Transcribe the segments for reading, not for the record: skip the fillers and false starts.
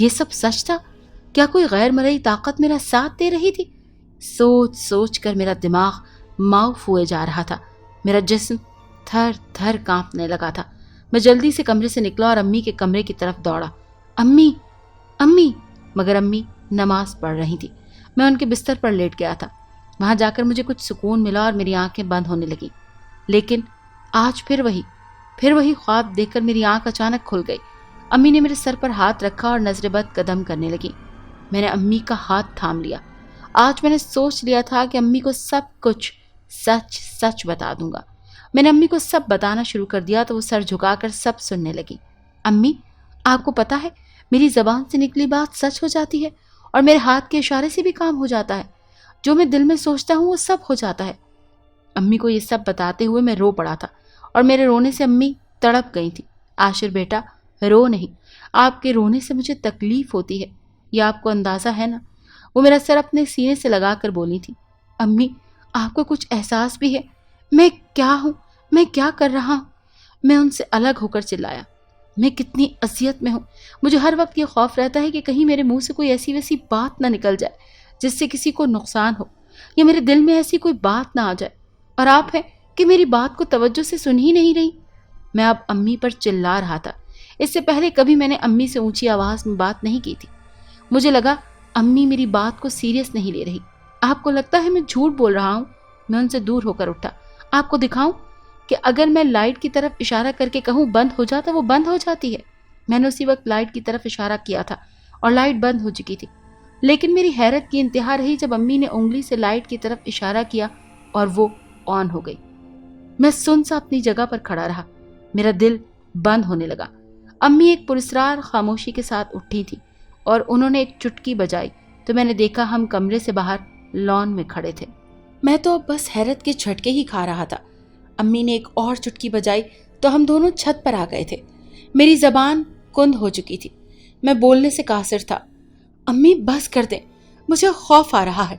یہ سب سچ تھا؟ کیا کوئی غیر مرئی طاقت میرا ساتھ دے رہی تھی؟ سوچ سوچ کر میرا دماغ معاف ہوئے جا رہا تھا، میرا جسم تھر تھر کانپنے لگا تھا۔ میں جلدی سے کمرے سے نکلا اور امی کے کمرے کی طرف دوڑا۔ امی امی، مگر امی نماز پڑھ رہی تھی۔ میں ان کے بستر پر لیٹ گیا تھا۔ وہاں جا کر مجھے کچھ سکون ملا اور میری آنکھیں بند ہونے لگیں، لیکن آج پھر وہی خواب دیکھ کر میری آنکھ اچانک کھل گئی۔ امی نے میرے سر پر ہاتھ رکھا اور نظر بد قدم کرنے لگی۔ میں نے امی کا ہاتھ تھام لیا۔ آج میں نے سوچ لیا تھا کہ امی کو سب کچھ سچ سچ بتا دوں گا۔ میں نے امی کو سب بتانا شروع کر دیا تو وہ سر جھکا کر سب سننے لگی۔ امی، آپ کو پتا ہے میری زبان سے نکلی بات سچ ہو جاتی ہے اور میرے ہاتھ کے اشارے سے بھی کام ہو جاتا ہے۔ جو میں دل میں سوچتا ہوں وہ سب ہو جاتا ہے۔ امی کو یہ سب بتاتے ہوئے میں رو پڑا تھا اور میرے رونے سے امی تڑپ گئی تھی۔ عاشر بیٹا، رو نہیں، آپ کے رونے سے مجھے تکلیف ہوتی ہے، یہ آپ کو اندازہ ہے نا؟ وہ میرا سر اپنے سینے سے لگا کر بولی تھی۔ امی، آپ کو کچھ احساس بھی ہے میں کیا ہوں، میں کیا کر رہا ہوں؟ میں ان سے الگ ہو کر چلایا۔ میں کتنی اذیت میں ہوں۔ مجھے ہر وقت یہ خوف رہتا ہے کہ کہیں میرے منہ سے کوئی ایسی ویسی بات نہ نکل جائے جس سے کسی کو نقصان ہو، یا میرے دل میں ایسی کوئی بات نہ آ جائے، اور آپ ہیں کہ میری بات کو توجہ سے سن ہی نہیں رہی۔ میں اب امی پر چلا رہا تھا۔ اس سے پہلے کبھی میں نے امی سے اونچی آواز میں بات نہیں کی تھی۔ مجھے لگا امی میری بات کو سیریس نہیں لے رہی۔ آپ کو لگتا ہے میں جھوٹ بول رہا ہوں؟ میں ان سے دور ہو کر اٹھا۔ آپ کو دکھاؤں کہ اگر میں لائٹ کی طرف اشارہ کر کے کہوں بند ہو جا تو وہ بند ہو جاتی ہے۔ میں نے اسی وقت لائٹ کی طرف اشارہ کیا تھا اور لائٹ بند ہو چکی تھی، لیکن میری حیرت کی انتہا رہی جب امی نے انگلی سے لائٹ کی طرف اشارہ کیا اور وہ آن ہو گئی۔ میں سن سا اپنی جگہ پر کھڑا رہا، میرا دل بند ہونے لگا۔ امی ایک پراسرار خاموشی کے ساتھ اٹھی تھی اور انہوں نے ایک چٹکی بجائی تو میں نے دیکھا ہم کمرے سے باہر لان میں کھڑے تھے۔ میں تو اب بس حیرت کے جھٹکے ہی کھا رہا تھا۔ امی نے ایک اور چٹکی بجائی تو ہم دونوں چھت پر آ گئے تھے۔ میری زبان کند ہو چکی تھی، میں بولنے سے قاصر تھا۔ امی بس کر دیں، مجھے خوف آ رہا ہے۔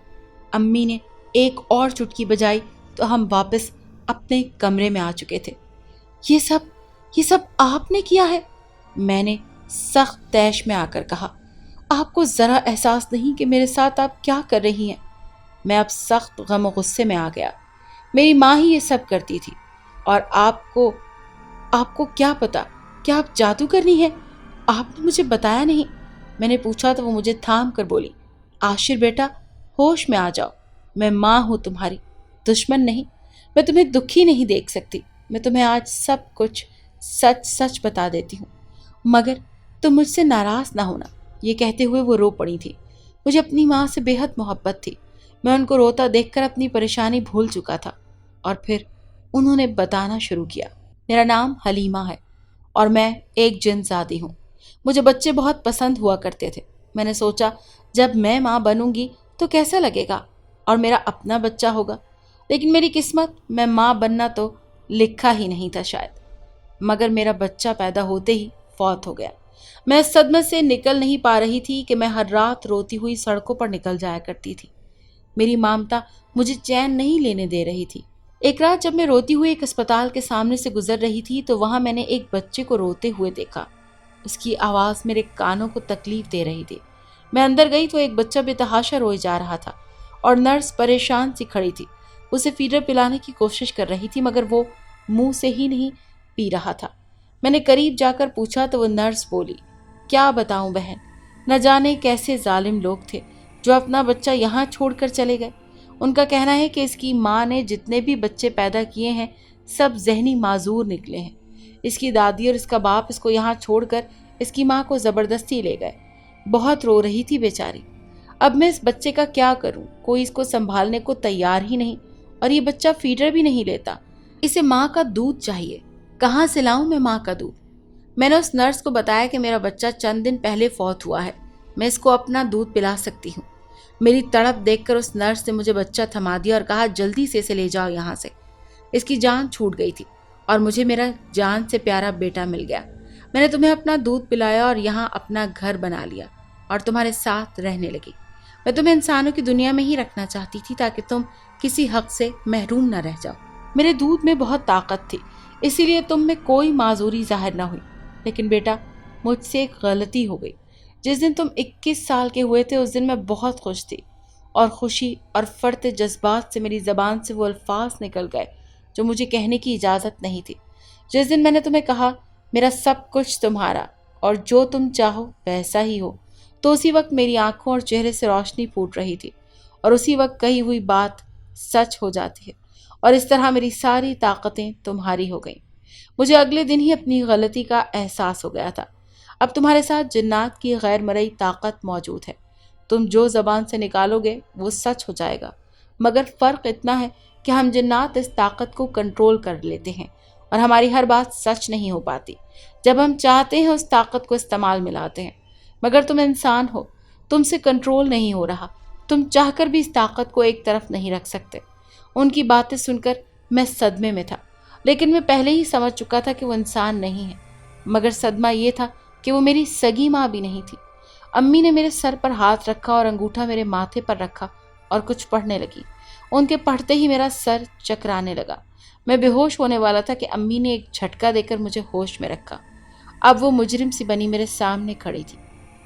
امی نے ایک اور چٹکی بجائی تو ہم واپس اپنے کمرے میں آ چکے تھے۔ یہ سب آپ نے کیا ہے؟ میں نے سخت طیش میں آ کر کہا۔ آپ کو ذرا احساس نہیں کہ میرے ساتھ آپ کیا کر رہی ہیں؟ میں اب سخت غم و غصے میں آ گیا۔ میری ماں ہی یہ سب کرتی تھی، اور آپ کو کیا پتا کیا آپ جادو کرنی ہے؟ آپ نے مجھے بتایا نہیں۔ میں نے پوچھا تو وہ مجھے تھام کر بولی، عاشر بیٹا، ہوش میں آ جاؤ، میں ماں ہوں تمہاری، دشمن نہیں۔ میں تمہیں دکھی نہیں دیکھ سکتی۔ میں تمہیں آج سب کچھ سچ سچ بتا دیتی ہوں، مگر تم مجھ سے ناراض نہ ہونا۔ یہ کہتے ہوئے وہ رو پڑی تھی۔ مجھے اپنی ماں سے بے حد محبت تھی۔ میں ان کو روتا دیکھ کر اپنی پریشانی بھول چکا تھا، اور پھر انہوں نے بتانا شروع کیا۔ میرا نام حلیمہ ہے اور میں ایک جن زادی ہوں۔ مجھے بچے بہت پسند ہوا کرتے تھے۔ میں نے سوچا جب میں ماں بنوں گی تو کیسا لگے گا، اور میرا اپنا بچہ ہوگا، لیکن میری قسمت میں ماں بننا تو لکھا ہی نہیں تھا شاید۔ مگر میرا بچہ پیدا ہوتے ہی فوت ہو گیا۔ میں اس صدمے سے نکل نہیں پا رہی تھی کہ میں ہر رات روتی ہوئی سڑکوں پر نکل جایا کرتی تھی۔ میری مامتا مجھے چین نہیں لینے دے رہی تھی۔ ایک رات جب میں روتی ہوئی ایک اسپتال کے سامنے سے گزر رہی تھی تو وہاں میں نے ایک بچے کو روتے ہوئے دیکھا۔ اس کی آواز میرے کانوں کو تکلیف دے رہی تھی۔ میں اندر گئی تو ایک بچہ بے تحاشا روئے جا رہا تھا اور نرس پریشان سی کھڑی تھی۔ اسے فیڈر پلانے کی کوشش کر رہی تھی مگر وہ منہ سے ہی نہیں پی رہا تھا۔ میں نے قریب جا کر پوچھا تو وہ نرس بولی، کیا بتاؤں بہن، نہ جانے کیسے ظالم لوگ تھے جو اپنا بچہ یہاں چھوڑ کر چلے گئے۔ ان کا کہنا ہے کہ اس کی ماں نے جتنے بھی بچے پیدا کیے ہیں سب ذہنی معذور نکلے ہیں۔ اس کی دادی اور اس کا باپ اس کو یہاں چھوڑ کر اس کی ماں کو زبردستی لے گئے۔ بہت رو رہی تھی بیچاری۔ اب میں اس بچے کا کیا کروں؟ کوئی اس کو سنبھالنے کو تیار ہی نہیں، اور یہ بچہ فیڈر بھی نہیں لیتا۔ اسے ماں کا دودھ چاہیے۔ کہاں سے لاؤں میں ماں کا دودھ؟ میں نے اس نرس کو بتایا کہ میرا بچہ چند دن پہلے فوت ہوا ہے، میں اس کو اپنا دودھ پلا سکتی ہوں۔ میری تڑپ دیکھ کر اس نرس نے مجھے بچہ تھما دیا اور کہا، جلدی سے اسے لے جاؤ یہاں سے۔ اس کی جان چھوٹ گئی تھی اور مجھے میرا جان سے پیارا بیٹا مل گیا۔ میں نے تمہیں اپنا دودھ پلایا اور یہاں اپنا گھر بنا لیا اور تمہارے ساتھ رہنے لگی۔ میں تمہیں انسانوں کی دنیا میں ہی رکھنا چاہتی تھی تاکہ تم کسی حق سے محروم نہ رہ جاؤ۔ میرے دودھ میں بہت طاقت تھی، اسی لیے تم میں کوئی معذوری ظاہر نہ ہوئی۔ لیکن بیٹا، مجھ سے ایک غلطی ہو گئی۔ جس دن تم 21 سال کے ہوئے تھے اس دن میں بہت خوش تھی، اور خوشی اور فرط جذبات سے میری زبان سے وہ الفاظ نکل گئے جو مجھے کہنے کی اجازت نہیں تھی۔ جس دن میں نے تمہیں کہا میرا سب کچھ تمہارا اور جو تم چاہو ویسا ہی ہو، تو اسی وقت میری آنکھوں اور چہرے سے روشنی پھوٹ رہی تھی، اور اسی وقت کہی ہوئی بات سچ ہو جاتی ہے، اور اس طرح میری ساری طاقتیں تمہاری ہو گئیں۔ مجھے اگلے دن ہی اپنی غلطی کا احساس ہو گیا تھا۔ اب تمہارے ساتھ جنات کی غیر مرئی طاقت موجود ہے، تم جو زبان سے نکالو گے وہ سچ ہو جائے گا، مگر فرق اتنا ہے کہ ہم جنات اس طاقت کو کنٹرول کر لیتے ہیں اور ہماری ہر بات سچ نہیں ہو پاتی۔ جب ہم چاہتے ہیں اس طاقت کو استعمال میں لاتے ہیں، مگر تم انسان ہو، تم سے کنٹرول نہیں ہو رہا، تم چاہ کر بھی اس طاقت کو ایک طرف نہیں رکھ سکتے۔ ان کی باتیں سن کر میں صدمے میں تھا، لیکن میں پہلے ہی سمجھ چکا تھا کہ وہ انسان نہیں ہے، مگر صدمہ یہ تھا کہ وہ میری سگی ماں بھی نہیں تھی۔ امی نے میرے سر پر ہاتھ رکھا اور انگوٹھا میرے ماتھے پر رکھا اور کچھ پڑھنے لگی۔ ان کے پڑھتے ہی میرا سر چکرانے لگا، میں بے ہوش ہونے والا تھا کہ امی نے ایک جھٹکا دے کر مجھے ہوش میں رکھا۔ اب وہ مجرم سی بنی میرے سامنے کھڑی تھی۔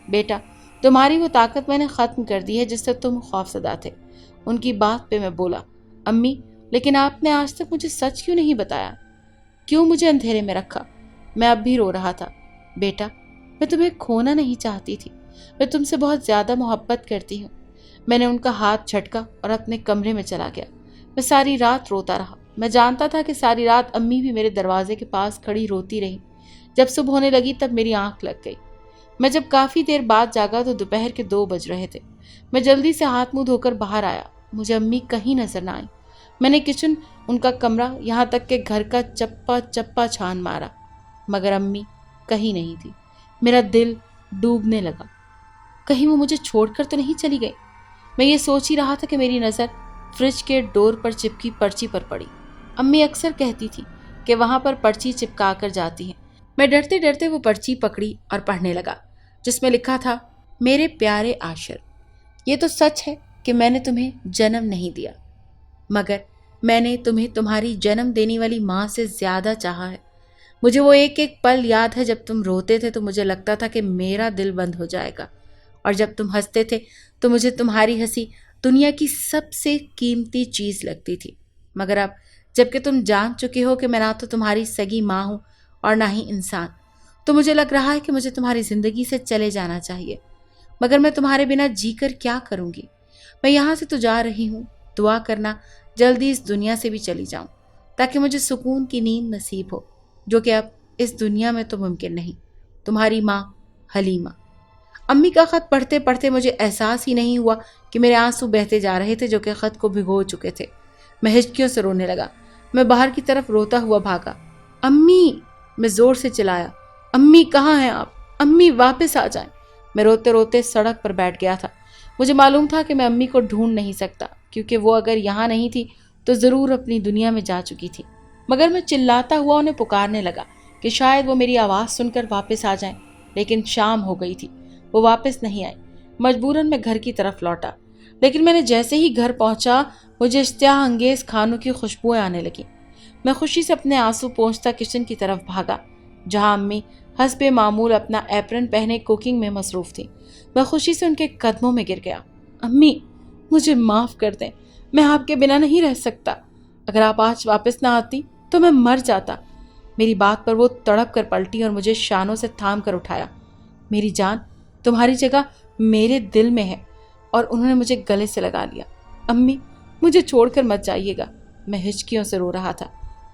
بیٹا، تمہاری وہ طاقت میں نے ختم کر دی ہے جس سے تم خوفزدہ تھے۔ ان کی بات پہ میں بولا، امی لیکن آپ نے آج تک مجھے سچ کیوں نہیں بتایا؟ کیوں مجھے اندھیرے میں رکھا؟ میں اب بھی رو رہا تھا۔ بیٹا، میں تمہیں کھونا نہیں چاہتی تھی، میں تم سے بہت زیادہ محبت کرتی ہوں۔ میں نے ان کا ہاتھ جھٹکا اور اپنے کمرے میں چلا گیا۔ میں ساری رات روتا رہا۔ میں جانتا تھا کہ ساری رات امی بھی میرے دروازے کے پاس کھڑی روتی رہی۔ جب صبح ہونے لگی تب میری آنکھ لگ گئی۔ میں جب کافی دیر بعد جاگا تو دوپہر کے 2 بج رہے تھے۔ میں جلدی سے ہاتھ منہ دھو کر باہر آیا۔ مجھے امی کہیں نظر نہ آئی۔ میں نے کچن، ان کا کمرہ، یہاں تک کہ گھر کا چپا چپا چھان مارا، مگر امی کہیں نہیں تھی۔ میرا دل ڈوبنے لگا، کہیں وہ مجھے چھوڑ کر تو نہیں چلی گئی۔ میں یہ سوچ ہی رہا تھا کہ میری نظر فریج کے ڈور پر چپکی پرچی پر پڑی۔ امی اکثر کہتی تھی کہ وہاں پر پرچی چپکا کر جاتی ہیں۔ میں ڈرتے ڈرتے وہ پرچی پکڑی اور پڑھنے لگا، جس میں لکھا تھا، میرے پیارے عاشر، یہ تو سچ ہے کہ میں نے تمہیں جنم نہیں دیا، مگر میں نے تمہیں تمہاری جنم دینے والی ماں سے زیادہ چاہا ہے۔ مجھے وہ ایک ایک پل یاد ہے جب تم روتے تھے تو مجھے لگتا تھا کہ میرا دل بند ہو جائے گا، اور جب تم ہنستے تھے تو مجھے تمہاری ہنسی دنیا کی سب سے قیمتی چیز لگتی تھی۔ مگر اب جب کہ تم جان چکے ہو کہ میں نہ تو تمہاری سگی ماں ہوں اور نہ ہی انسان، تو مجھے لگ رہا ہے کہ مجھے تمہاری زندگی سے چلے جانا چاہیے، مگر میں تمہارے بنا جی کر کیا کروں گی؟ میں یہاں سے تو جا رہی ہوں، دعا کرنا جلدی اس دنیا سے بھی چلی جاؤں تاکہ مجھے سکون کی نیند نصیب ہو، جو کہ اب اس دنیا میں تو ممکن نہیں۔ تمہاری ماں حلیمہ۔ امی کا خط پڑھتے پڑھتے مجھے احساس ہی نہیں ہوا کہ میرے آنسو بہتے جا رہے تھے جو کہ خط کو بھگو چکے تھے۔ میں ہچکیوں سے رونے لگا۔ میں باہر کی طرف روتا ہوا بھاگا۔ امی! میں زور سے چلایا، امی کہاں ہیں آپ؟ امی واپس آ جائیں۔ میں روتے روتے سڑک پر بیٹھ گیا تھا۔ مجھے معلوم تھا کہ میں امی کو ڈھونڈ نہیں سکتا، کیونکہ وہ اگر یہاں نہیں تھی تو ضرور اپنی دنیا میں جا چکی تھی۔ مگر میں چلاتا ہوا انہیں پکارنے لگا کہ شاید وہ میری آواز سن کر واپس آ جائیں، لیکن شام ہو گئی تھی، وہ واپس نہیں آئی۔ مجبوراً میں گھر کی طرف لوٹا، لیکن میں نے جیسے ہی گھر پہنچا مجھے اشتہا انگیز کھانوں کی خوشبوئیں آنے لگیں۔ میں خوشی سے اپنے آنسو پونچھتا کچن کی طرف بھاگا، جہاں امی حسب معمول اپنا ایپرن پہنے کوکنگ میں مصروف تھی۔ میں خوشی سے ان کے قدموں میں گر گیا۔ امی، مجھے معاف کر دیں، میں آپ کے بنا نہیں رہ سکتا۔ اگر آپ آج واپس نہ آتی تو میں مر جاتا۔ میری بات پر وہ تڑپ کر پلٹی اور مجھے شانوں سے تھام کر اٹھایا۔ میری جان، تمہاری جگہ میرے دل میں ہے، اور انہوں نے مجھے گلے سے لگا لیا۔ امی، مجھے چھوڑ کر مت جائیے گا۔ میں ہچکیوں سے رو رہا تھا۔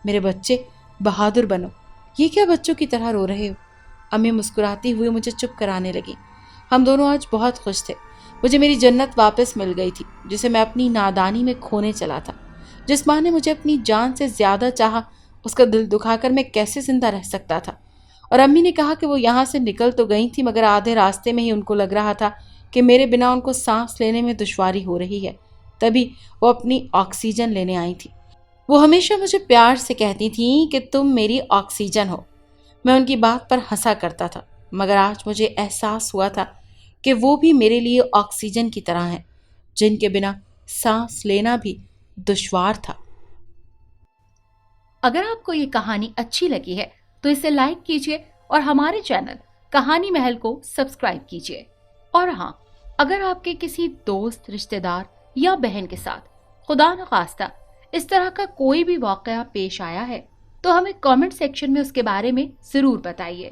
میرے بچے، بہادر بنو۔ یہ کیا بچوں کی طرح رو رہے ہو؟ امی مسکراتی ہوئے مجھے چپ کرانے لگی۔ ہم دونوں آج بہت خوش تھے۔ مجھے میری جنت واپس مل گئی تھی، جسے میں اپنی نادانی میں کھونے چلا تھا۔ جس ماں نے مجھے اپنی جان سے زیادہ چاہا، اس کا دل دکھا کر میں کیسے زندہ رہ سکتا تھا؟ اور امی نے کہا کہ وہ یہاں سے نکل تو گئی تھی، مگر آدھے راستے میں ہی ان کو لگ رہا تھا کہ میرے بنا ان کو سانس لینے میں دشواری ہو رہی ہے۔ تبھی وہ اپنی آکسیجن لینے آئی تھی۔ وہ ہمیشہ مجھے پیار سے کہتی تھیں کہ تم میری آکسیجن ہو۔ میں ان کی بات پر ہنسا کرتا تھا، مگر آج مجھے احساس ہوا تھا کہ وہ بھی میرے لیے آکسیجن کی طرح ہیں، جن کے بنا سانس لینا بھی دشوار تھا۔ اگر آپ کو یہ کہانی اچھی لگی ہے تو اسے لائک کیجیے اور ہمارے چینل کہانی محل کو سبسکرائب کیجیے۔ اور ہاں، اگر آپ کے کسی دوست، رشتہ دار یا بہن کے ساتھ خدا نخواستہ اس طرح کا کوئی بھی واقعہ پیش آیا ہے تو ہمیں کامنٹ سیکشن میں اس کے بارے میں ضرور بتائیے۔